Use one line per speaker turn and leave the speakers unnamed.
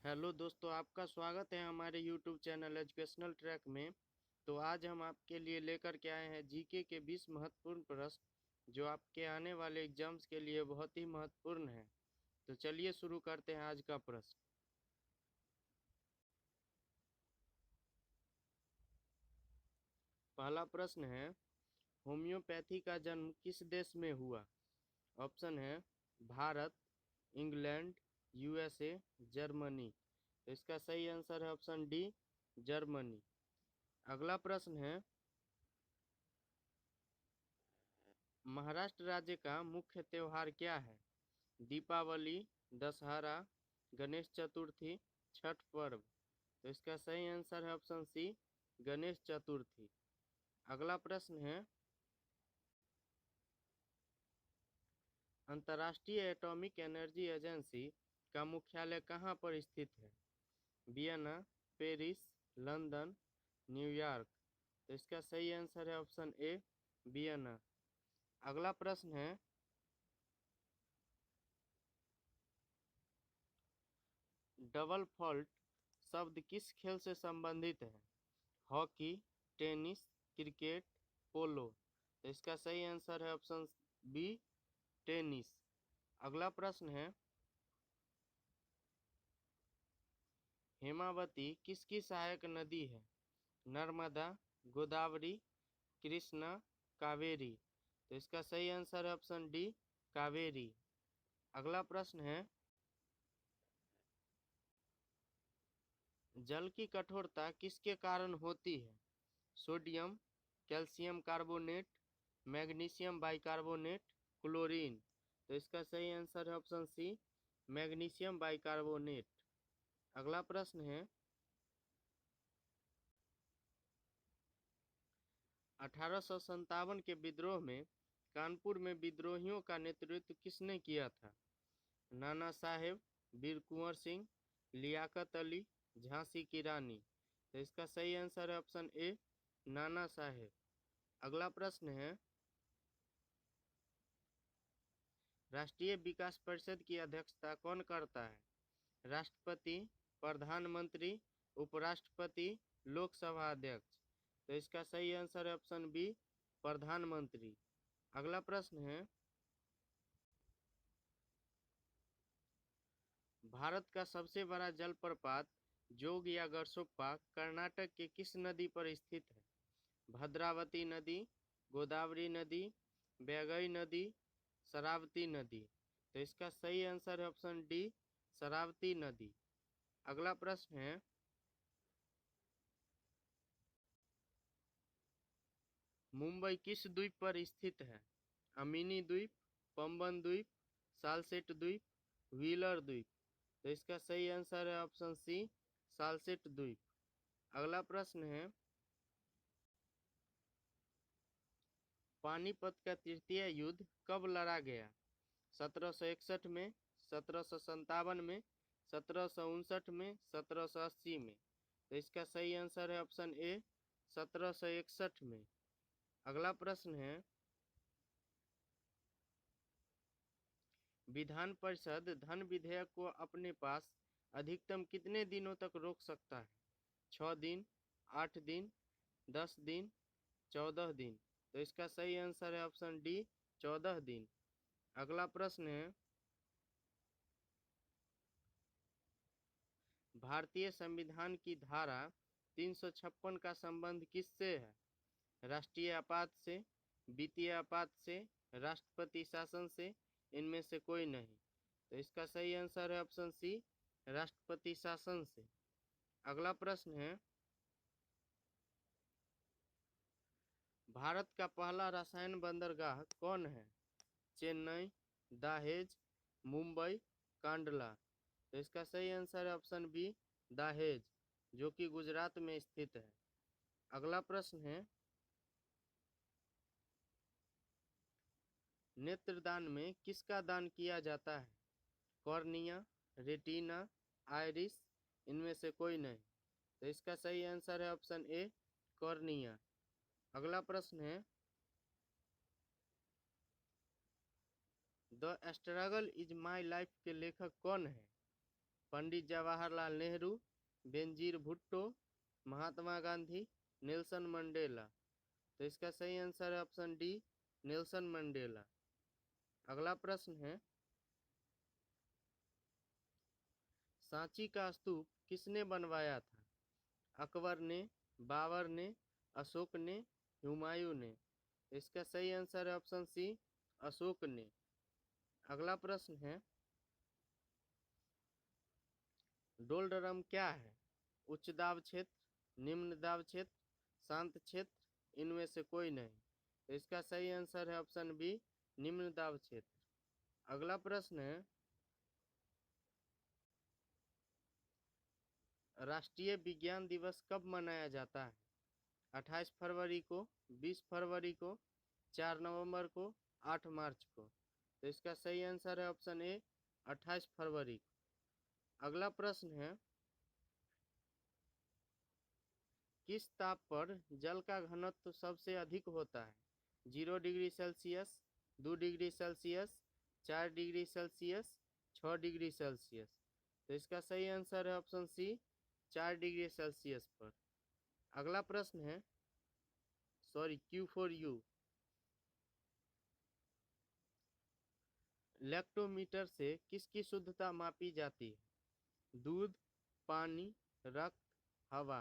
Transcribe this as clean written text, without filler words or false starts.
Hello दोस्तों, आपका स्वागत है हमारे यूट्यूब चैनल एजुकेशनल ट्रैक में। तो आज हम आपके लिए लेकर के आए हैं जीके के 20 महत्वपूर्ण प्रश्न जो आपके आने वाले एग्जाम्स के लिए बहुत ही महत्वपूर्ण हैं। तो चलिए शुरू करते हैं आज का प्रश्न। पहला प्रश्न है, होम्योपैथी का जन्म किस देश में हुआ? ऑप्शन है भारत, इंग्लैंड, यूएसए, जर्मनी। तो इसका सही आंसर है ऑप्शन डी, जर्मनी। अगला प्रश्न है, महाराष्ट्र राज्य का मुख्य त्योहार क्या है? दीपावली, दशहरा, गणेश चतुर्थी, छठ पर्व। तो इसका सही आंसर है ऑप्शन सी, गणेश चतुर्थी। अगला प्रश्न है, अंतर्राष्ट्रीय एटॉमिक एनर्जी एजेंसी का मुख्यालय कहाँ पर स्थित है? Vienna, Paris, London, New York. तो इसका सही आंसर है ऑप्शन ए, वियना। अगला प्रश्न है, डबल फॉल्ट शब्द किस खेल से संबंधित है? हॉकी, टेनिस, क्रिकेट, पोलो। तो इसका सही आंसर है ऑप्शन बी, टेनिस। अगला प्रश्न है, हेमावती किसकी सहायक नदी है? नर्मदा, गोदावरी, कृष्णा, कावेरी। तो इसका सही आंसर है ऑप्शन डी, कावेरी। अगला प्रश्न है, जल की कठोरता किसके कारण होती है? Sodium, calcium carbonate, magnesium bicarbonate, chlorine. तो इसका सही आंसर है ऑप्शन सी, मैग्नीशियम बाइकार्बोनेट। अगला प्रश्न है, 1857 के विद्रोह में कानपुर में विद्रोहियों का नेतृत्व किसने किया था? नाना साहेब, वीर कुंवर सिंह, लियाकत अली, झांसी की रानी। तो इसका सही आंसर है ऑप्शन ए, नाना साहेब। अगला प्रश्न है, राष्ट्रीय विकास परिषद की अध्यक्षता कौन करता है? राष्ट्रपति, प्रधानमंत्री, उपराष्ट्रपति, लोकसभा अध्यक्ष। तो इसका सही आंसर है ऑप्शन बी, प्रधानमंत्री। अगला प्रश्न है, भारत का सबसे बड़ा जलप्रपात जोग या गरसोप्पा कर्नाटक के किस नदी पर स्थित है? भद्रावती नदी, गोदावरी नदी, बैगई नदी, शरावती नदी। तो इसका सही आंसर है ऑप्शन डी, शरावती नदी। अगला प्रश्न है, मुंबई किस द्वीप पर स्थित है? अमीनी द्वीप, पंबन द्वीप, सालसेट द्वीप, व्हीलर द्वीप। तो इसका सही आंसर है ऑप्शन सी, सालसेट द्वीप। अगला प्रश्न है, पानीपत का तृतीय युद्ध कब लड़ा गया? 1761 में, 1757 में, 1759 में, 1780 में। तो इसका सही आंसर है ऑप्शन ए, 1761 में। अगला प्रश्न है, विधान परिषद धन विधेयक को अपने पास अधिकतम कितने दिनों तक रोक सकता है? 6 दिन, 8 दिन, 10 दिन, 14 दिन। तो इसका सही आंसर है ऑप्शन डी, 14 दिन। अगला प्रश्न है, भारतीय संविधान की धारा 356 का संबंध किससे है? राष्ट्रीय आपात से, वित्तीय आपात से, राष्ट्रपति शासन से, इनमें से कोई नहीं। तो इसका सही आंसर है ऑप्शन सी, राष्ट्रपति शासन से। अगला प्रश्न है, भारत का पहला रसायन बंदरगाह कौन है? चेन्नई, दहेज, मुंबई, कांडला। तो इसका सही आंसर है ऑप्शन बी, दहेज, जो कि गुजरात में स्थित है। अगला प्रश्न है, नेत्रदान में किसका दान किया जाता है? कॉर्निया, रेटिना, आइरिस, इनमें से कोई नहीं। तो इसका सही आंसर है ऑप्शन ए, कॉर्निया। अगला प्रश्न है, the struggle is my life के लेखक कौन है? Pandit Jawaharlal Nehru, Benazir Bhutto, Mahatma Gandhi, Nelson Mandela. तो इसका सही आंसर है ऑप्शन डी, नेल्सन मंडेला। अगला प्रश्न है, सांची का स्तूप किसने बनवाया था? अकबर ने, बाबर ने, अशोक ने, हुमायूं ने। इसका सही आंसर है ऑप्शन सी, अशोक ने। अगला प्रश्न है, डोल ड्रम क्या है? उच्च दाब क्षेत्र, निम्न दाब क्षेत्र, शांत क्षेत्र, इनमें से कोई नहीं। तो इसका सही आंसर है ऑप्शन बी, निम्न दाब क्षेत्र। अगला प्रश्न है, राष्ट्रीय विज्ञान दिवस कब मनाया जाता है? 28 फरवरी को, 20 फरवरी को, 4 नवंबर को, 8 मार्च को। तो इसका सही आंसर है ऑप्शन ए, 28 फरवरी को। अगला प्रश्न है, किस ताप पर जल का घनत्व सबसे अधिक होता है? 0 degree Celsius, 2 degree Celsius, 4 degree Celsius, 6 degree Celsius. तो इसका सही आंसर है ऑप्शन सी, 4 डिग्री सेल्सियस पर। अगला प्रश्न है, sorry, Q for you. Lactometer से किसकी शुद्धता मापी जाती है? दूध, पानी, रक्त, हवा।